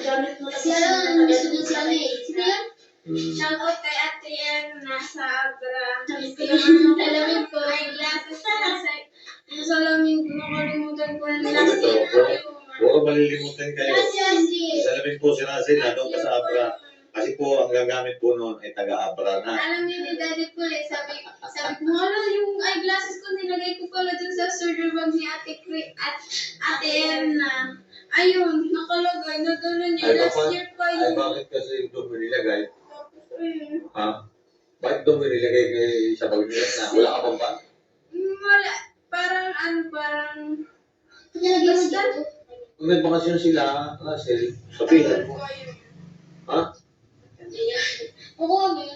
gamit mo Kasi alam mo, namisunod si Ate. Sino yan? Shoutout kay Ate Em, nasa Agra. Salamin ko. May glasses na sa salamin ko. Nakalimutan ko na Ano last ito? year. Puro malilimutan kayo. Gracias, si. Salamin po si Russell, nandun pa sa Abra. Kasi po, ang gagamit po noon ay taga-Abra na. Alam niyo ni Daddy Paul eh, sabi ko, wala yung eyeglasses ko, nilagay ko pala dun sa surgery bag ni Ate Em na. Ayun, nakalagay, nadala niya last year pa Ay, yun. bakit kasi doon mo nilagay? Tapos ayun. Ha? Bakit doon mo nilagay kay sa bag nila na wala ka pang ba? Wala, parang Nilagay mo basta. dito. Kung nagbakasyon sila, Russell, sabihin mo. Ha? Oo, kami.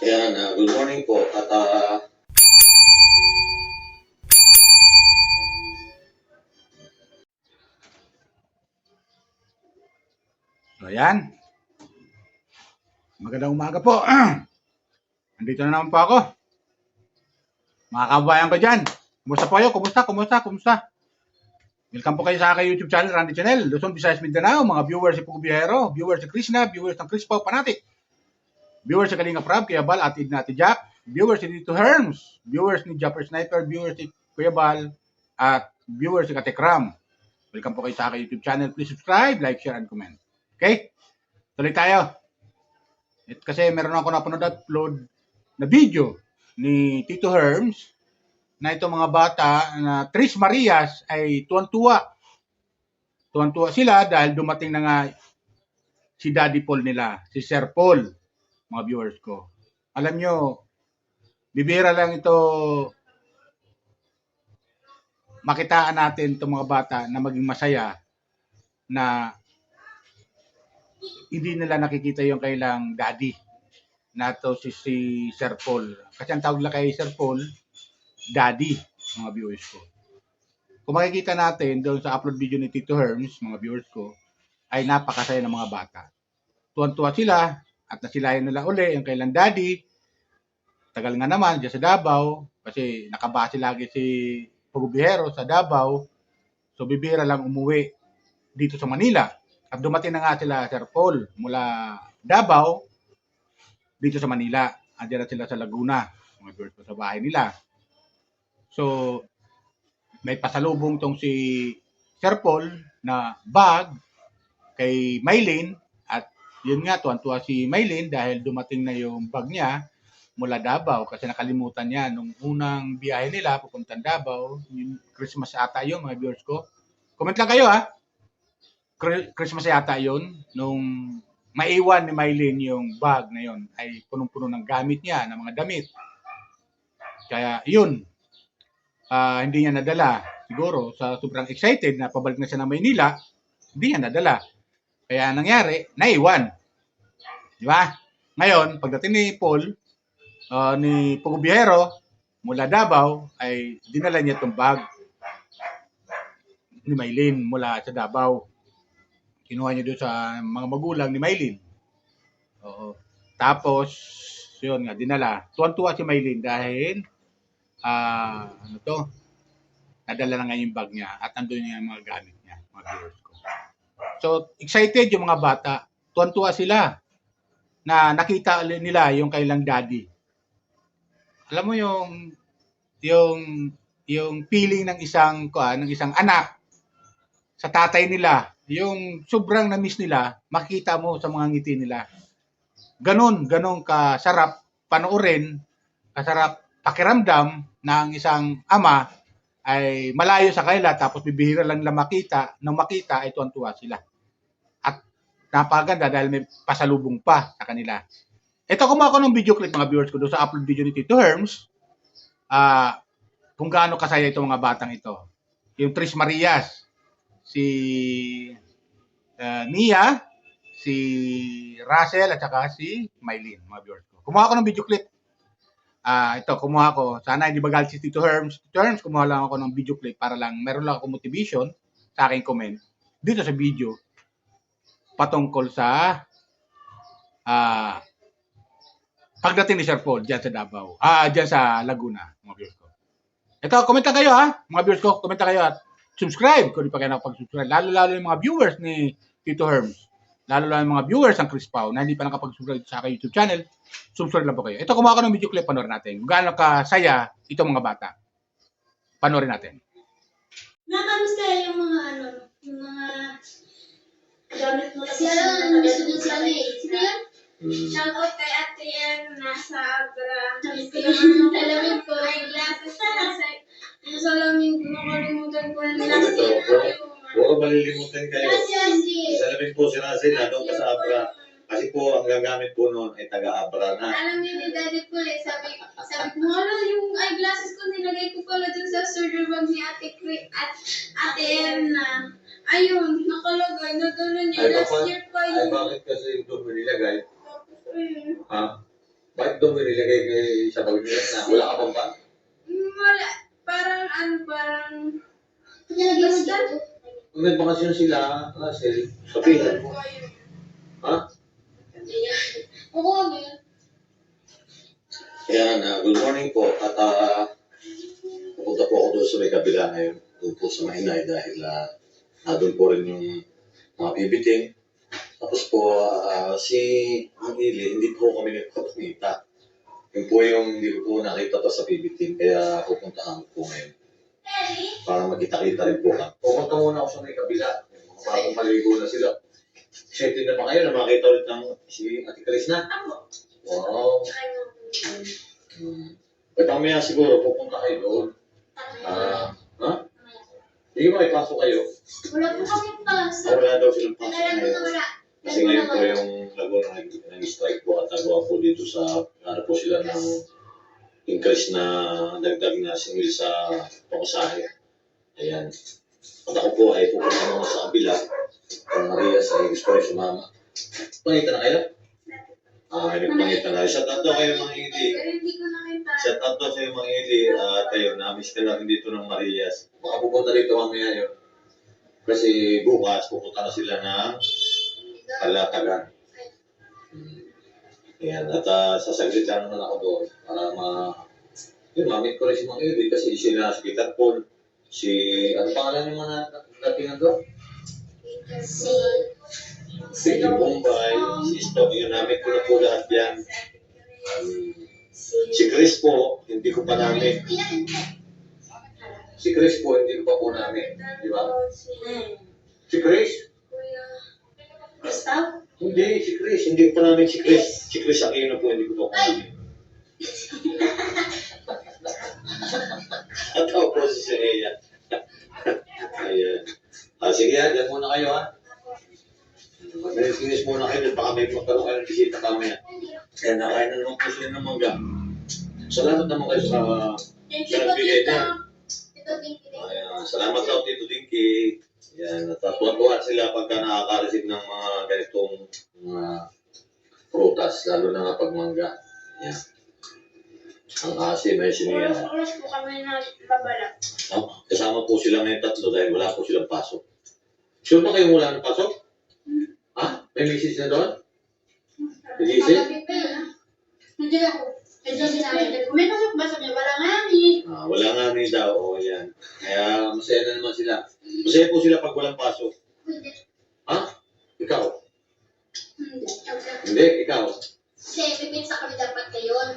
Ayan, good morning po. At So, ayan. Magandang umaga po. Andito na naman po ako. Mga kabayan ko dyan. Kumusta po kayo? Kumusta? Welcome po kayo sa aking YouTube channel, Randy Channel. Luzon, Visayas, Mindanao. Mga viewers si Pugo Biyahero, viewers si Krishna, viewers ng Chris Pao Panatic, viewers si Kalinga Prab, Kuya Bal, at Idna Ate Jack, viewers si Dito Herms, viewers ni Japper Sniper, viewers si Kuya Bal, at viewers si Katekram. Welcome po kayo sa aking YouTube channel. Please subscribe, like, share, and comment. Okay? Tuloy tayo. Kasi meron ako napanood-upload na video ni Tito Herms na itong mga bata na Tris Marias ay tuwan-tuwa. Tuwan-tuwa sila dahil dumating na nga si Daddy Paul nila, si Sir Paul, mga viewers ko. Alam nyo, bibira lang ito makitaan natin itong mga bata na maging masaya na hindi nila nakikita yung kailang daddy na to si Sir Paul. Kasi ang tawag lang kay Sir Paul, daddy, mga viewers ko. Kung makikita natin doon sa upload video ni Tito Herms, mga viewers ko, ay napakasaya ng mga bata. Tuwan-tuwa sila at nasilayan nila uli yung kailang daddy. Tagal nga naman dyan sa Davao kasi nakabase lagi si Pugo Biyahero sa Davao. So bibira lang umuwi dito sa Manila. At dumating na nga sila Sir Paul mula Davao dito sa Manila. Andiyan na sila sa Laguna, mga viewers ko, sa bahay nila. So, may pasalubong tong si Sir Paul na bag kay Maylin at yun nga, tuwan-tuwa si Maylin dahil dumating na yung bag niya mula Davao kasi nakalimutan niya nung unang biyahe nila pupuntang Davao. Yung Christmas ata yun, mga viewers ko. Comment lang kayo ha. Christmas yata yun nung maiwan ni Maylin yung bag na yun ay punong-puno ng gamit niya, ng mga damit. Kaya yun, hindi niya nadala. Siguro sa sobrang excited na pabalik na siya ng Maynila, hindi niya nadala. Kaya nangyari, naiwan. Di ba? Ngayon, pagdating ni Paul, ni Pugo Biyahero, mula Davao, ay dinala niya itong bag ni Maylin mula sa Davao. Kinuha niya doon sa mga magulang ni Maylin. Oo. Tapos, yun nga, dinala. Tuwan-tuwa si Maylin dahil nadala na nga yung bag niya at andun yung mga gamit niya, mga viewers ko. So, excited yung mga bata. Tuwan-tuwa sila na nakita nila yung kailang daddy. Alam mo yung feeling ng isang anak sa tatay nila, yung sobrang na-miss nila, makita mo sa mga ngiti nila. Ganon kasarap panoorin, kasarap pakiramdam na ang isang ama ay malayo sa kanila tapos bibihira lang nila makita, nang makita ay tuwan-tuwa sila. At napaganda dahil may pasalubong pa sa kanila. Ito, kumuha ko ng video clip mga viewers ko doon sa upload video ni Tito Herms, kung gaano kasaya itong mga batang ito. Yung Tris Marias, si Mia, si Russell, at saka si Maylin, mga viewers ko. Kumuha ko ng video clip. Ito, kumuha ko. Sana hindi bagal si Tito Herms. Tito Herms, kumuha lang ako ng video clip para lang, meron lang ako motivation sa aking comment dito sa video patungkol sa pagdating ni Sir Paul dyan sa Davao. Dyan sa Laguna, mga viewers ko. Ito, comment lang kayo ha, mga viewers ko. Comment lang kayo at subscribe kung di pa kayo nakapag-subscribe. Lalo-lalo yung mga viewers ni Tito Herms. Lalo-lalo yung mga viewers ng Chris Pao na hindi pa nakapag-subscribe sa aking YouTube channel. Subscribe lang po kayo. Ito, kumuha ko ng video clip, panoorin natin. Kung gaano kasaya itong mga bata. Panoorin natin. Nakamusta yung mga yung mga gamit mo Si ano, namisunod sa amin. Sino yun? Shout out kay Ate Em, nasa Agra. Namiss ko yung salamin ko. Eyeglasses na sa yung salamin ko, nakalimutan ko na Ano last to? year. Puro malilimutan kayo. Gracias, G. Salamin po si Russell, nandun pa sa Abra. Kasi po, ang gagamit po noon ay taga-Abra na. Alam niyo ni Daddy Paul sabi ko, wala yung eyeglasses ko, nilagay ko pala dun sa surgery bag ni Ate Erna. Ayun, nakalagay, nadala niya Ay, last bakit? year pa Ay, yun. bakit kasi doon mo nilagay? Ayun. Ha? Bakit doon mo nilagay kay sa bag nila na wala ka pang ba? Wala, parang, Nilagay mo Basta? dito. Kung nagbakasyon sila, Russell, sabihan mo. Ha? Oo, kami. Yan, good morning po. At pupunta po ako doon sa may kabila ngayon. Doon po sa Mahinay dahil doon po rin yung mga bibiting. Tapos po, si Angeli, hindi po kami nagpapakita. Yun po yung hindi ko po nakita pa sa bibiting. Kaya pupuntahan ko po ngayon. Para magkita-kita rin po kami. Pupunta muna ako sa may kabila. Parang maligo na sila. Excited na ba kayo na makita ulit ng si Ate Chris na? Wow. Pwede mamaya siguro pupunta kayo doon. Ha? Hindi ba ipasok kayo? Wala po kami pasok. Wala daw silang pasok Alam ko na ngayon. wala. Kasi ngayon po yung Laguna nag-strike po at nagawa po dito sa, po sila ng increase na dagdag na singil sa pamasahe. Ayan. At ako po ay pupunta naman sa kabila. Ang Maria sa gusto rin sumama. Pangita na kayo? Nagpangita na. Shout out daw kayo mga hindi. pero hindi ko nakita. Shout out daw sa'yo mga hindi. Kayo, na-miss ka lang dito ng Marias. Baka pupunta dito mamaya yun. Kasi bukas pupunta na sila ng Kalatagan. Ayan. At sasaglit lang naman ako doon para mamit ko rin si Mang Eli kasi sila si Peter Paul, si, ano pangalan yung mga natingan doon? Si Bombay, si Stone, yun namit ko na po lahat yan. Si Chris po, hindi ko pa namin. Si Chris po, hindi ko pa po namin. Di ba? Si Chris? Gustav? Hindi, si Chris. Hindi ko pa namin si Chris. Si Chris Aquino po, hindi ko pa po namin. At ako po si Sineya. Ayan. Sige, dyan muna kayo ha. Mag-finish muna kayo. Baka may magkaroon kayo ng bisita mamaya. Kaya nakain na naman po sila ng mangga. Salamat naman kayo sa Thank you po, nagbigay tita. na. Ito, Dinky. Ayan. Salamat daw Tito Dinky. Yan. At tuwan-tuwan sila pagka nakaka-receive ng mga ganitong mga prutas, lalo na nga pag mangga. Yan. Ang asim ay siniya. Oras po kami nagbabala. Kasama po sila ngayon tatlo dahil wala po silang pasok. Sure ba kayong wala ng pasok? Ha? May message na doon? Nag-iisip? Magabi pa yun, ah. Hindi ako. Ito sinabi. May pasok ba sabi? Wala nga ni. Wala nga ni daw. O yan. Kaya masaya na naman sila. Masaya po sila pag walang pasok. Hindi. Ha? Ikaw? Hindi. Hindi, ikaw. Kasi may pizza kami dapat ngayon.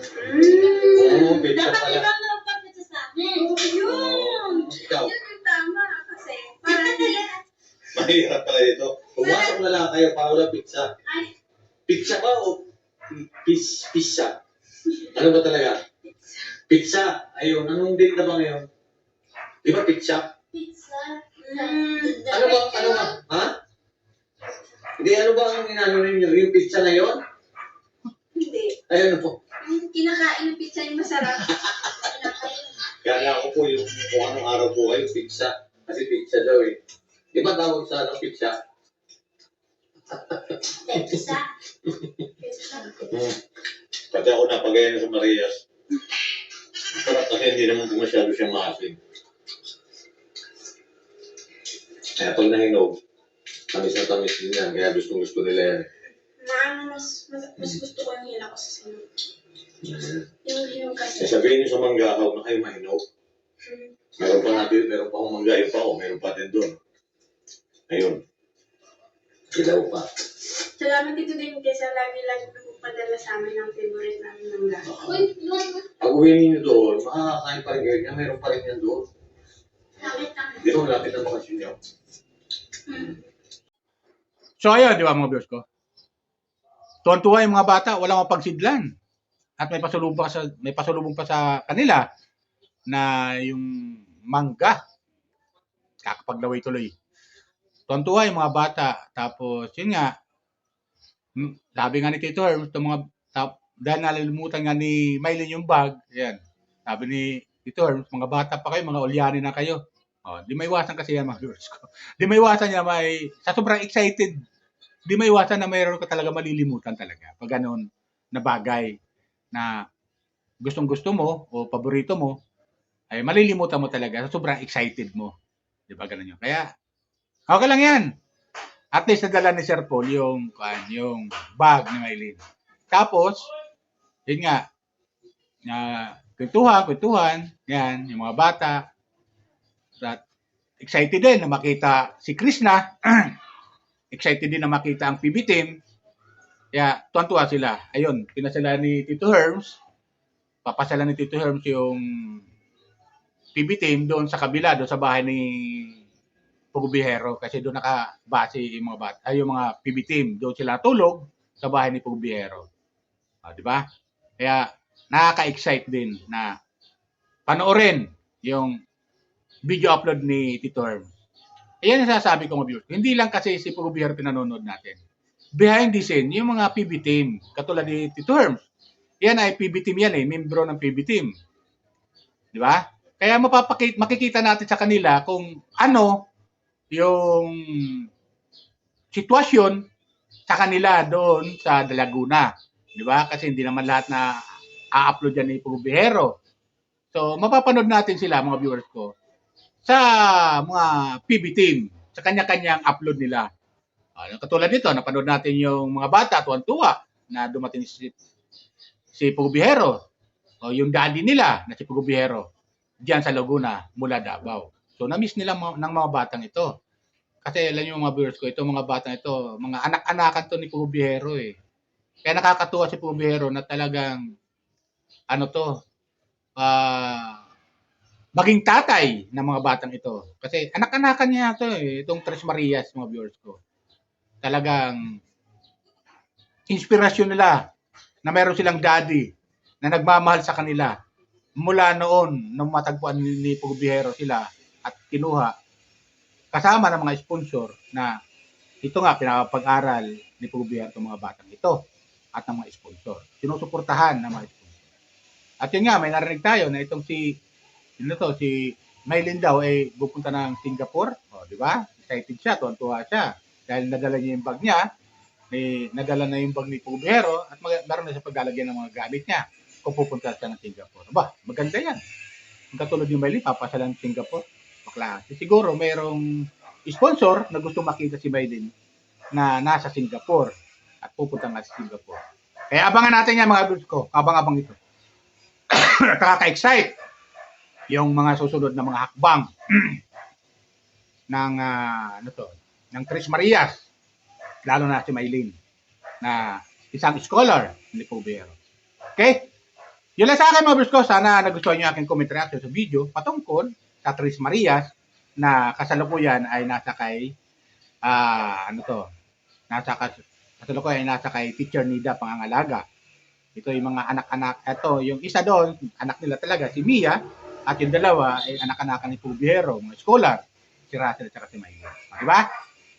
Oo, pizza Dapat pala. ibang nakapagpapit sa amin. Oo. Ikaw? Yun yung tama kasi. Parang Mahirap pala dito. Pumasok na lang kayo para wala pizza. ay, Pizza ba o pizza? Ano ba talaga? Pizza. Ayun, anong date na ba ngayon? Di ba pizza? Pizza. Ano ba? Ha? Hindi, ano ba ang inano ninyo? Yung pizza na yun? hindi. Ayun po. Yung kinakain ng pizza yung masarap. Kaya ko po yung kung anong araw po kayo, pizza. Kasi pizza daw eh. Di ba tawag sa ano, pizza? Pizza. Pati ako napagaya na sa Marias. Sarap kasi hindi naman po masyado siya maasim. Kaya pag nahinog, tamis na tamis din yan. Kaya gustong-gusto nila yan. Mas gusto ko yung hila ko sa sinunod. Mm. Yung hinog kasi. Sabihin niyo sa manggahaw na kayo mahinog. Meron pa akong manggayon pa ako, meron pa din doon. Ayun. Ilaw pa. Salamat dito din kasi lagi-lagi nagpapadala sa amin ng favorite namin ng gato. Uy, Lord, Pag uwi ninyo doon, makakakain pa rin kayo niya, meron pa rin yan doon. Sakit ang Di ba malapit na bakasyon niyo? So ayun, di ba mga viewers ko? Tuwan-tuwa yung mga bata, walang mapagsidlan. At may pasalubong pa sa kanila na yung mangga. Kakapaglaway tuloy. Tuwan-tuwa yung mga bata. Tapos yun nga, sabi nga ni Tito Herm, dahil nalilimutan nga ni Mylene yung bag, yan. Sabi ni Tito Herm, mga bata pa kayo, mga ulyanin na kayo. Di maiwasan kasi yan mga viewers ko. Di maiwasan niya sa sobrang excited, di maiwasan na mayroon ka talaga malilimutan talaga. Pag ganun na bagay na gustong-gusto mo o paborito mo, ay malilimutan mo talaga sa sobrang excited mo. Di ba ganun yun? Kaya, okay lang yan. At least nadala ni Sir Paul yung bag ni Mylene. Tapos, yun nga, kwentuhan, yan, yung mga bata, at excited din na makita si Krishna, excited din na makita ang PB team, kaya tuwan-tuwa sila. Ayun, pinasala ni Tito Herms, papasala ni Tito Herms yung PB team doon sa kabila, doon sa bahay ni Pugubihero, kasi doon nakabase yung mga bata, yung mga PB team, doon sila tulog sa bahay ni Pugubihero. Di ba? Kaya nakaka-excite din na panoorin yung video upload ni Tito Herm. Ayan ang sasabi ko mga viewers. Hindi lang kasi si Pugubihero pinanonood natin. Behind the scene, yung mga PB team, katulad ni Tito Herm, yan ay PB team yan membro ng PB team. Di ba? Kaya makikita natin sa kanila kung ano yung sitwasyon sa kanila doon sa Laguna. Di ba? Kasi hindi naman lahat na a-upload yan ni Pugubihero. So, mapapanood natin sila, mga viewers ko, sa mga PB team, sa kanya-kanyang upload nila. Katulad nito, napanood natin yung mga bata, tuwan-tuwa, na dumating si Pugubihero, o yung daddy nila na si Pugubihero, diyan sa Laguna, mula Davao. So, na-miss nila ng mga batang ito. Kasi alam nyo mga viewers ko, itong mga batang ito, mga anak-anakan to ni Pugubihero eh. Kaya nakakatuwa si Pugubihero na talagang, maging tatay ng mga batang ito. Kasi anak-anakan niya ito eh, itong Tres Marias, mga viewers ko. Talagang inspirasyon nila na meron silang daddy na nagmamahal sa kanila. Mula noon, nung matagpuan ni Pugubihero sila at kinuha, kasama ng mga sponsor na ito nga, pinapag-aral ni Pugubihero itong mga batang ito at ng mga sponsor. Sinusuportahan ng mga sponsor. At yun nga, may narinig tayo na itong si Mylene daw ay pupunta ng Singapore. Di ba? Excited siya, tuwan-tuwa siya. Dahil nadala niya yung bag niya, nadala na yung bag ni Pugubihero at meron na siya paglalagyan ng mga gamit niya kung pupunta siya ng Singapore. Maganda yan. Ang katulad ni Mylene, papasala ng Singapore. Baklase. Siguro mayroong sponsor na gusto makita si Mylene na nasa Singapore at pupunta nga sa Singapore. Kaya abangan natin yan mga viewers ko. Abang-abang ito. Nakaka-excite yung mga susunod na mga hakbang ng Tres Marias, lalo na si Mylene na isang scholar ni Pugubihero. Okay? Yun lang sa akin mga viewers ko. Sana nagustuhan nyo aking comment reaction sa video patungkol sa Tres Marias na kasalukuyan ay nasa kay kasalukuyan ay nasa kay Teacher Nida Pangangalaga. Ito yung mga anak-anak, ito yung isa doon, anak nila talaga, si Mia, at yung dalawa ay anak-anakan ni Pugubihero, mga scholar, si Russell at si Mylene. Diba?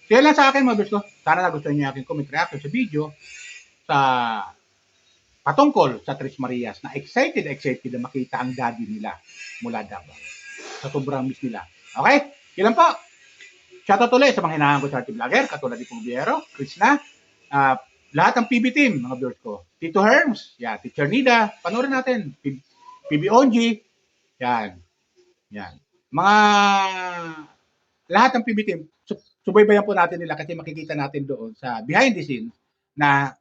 So yun lang sa akin mga viewers ko. Sana nagustuhan niyo aking comment reaction sa video sa patungkol sa Tres Marias na excited na makita ang daddy nila mula Davao. Sa sobrang miss nila. Okay? Yun lang po. Shoutout ulit sa mga hinahangan ko sa ating vlogger, katulad ni Pugubihero, Krishna, lahat ng PB team, mga viewers ko. Tito Herms, yan, Teacher Nida, panoorin natin. PB Onji, yan. Mga, lahat ng PB team, subaybayan po natin nila kasi makikita natin doon sa behind the scene na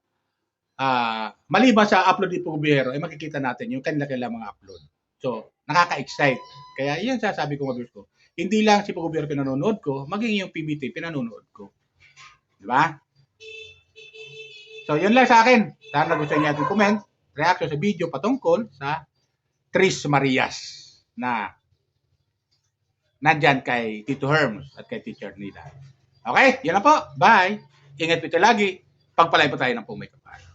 maliban sa upload ni Pugubihero, ay makikita natin yung kanila mga upload. So, nakaka-excite. Kaya yan sasabi ko mga viewers ko. Hindi lang si Pagubiro pinanonood ko, maging yung PBT pinanonood ko. Di ba? So, yun lang sa akin. Sana gusto niyo ating comment, reaction sa video patungkol sa Tris Marias na nandyan kay Tito Herms at kay Teacher Nida. Okay? Yan na po. Bye! Ingat po tayo lagi. Pagpalay po tayo ng pumay kapal.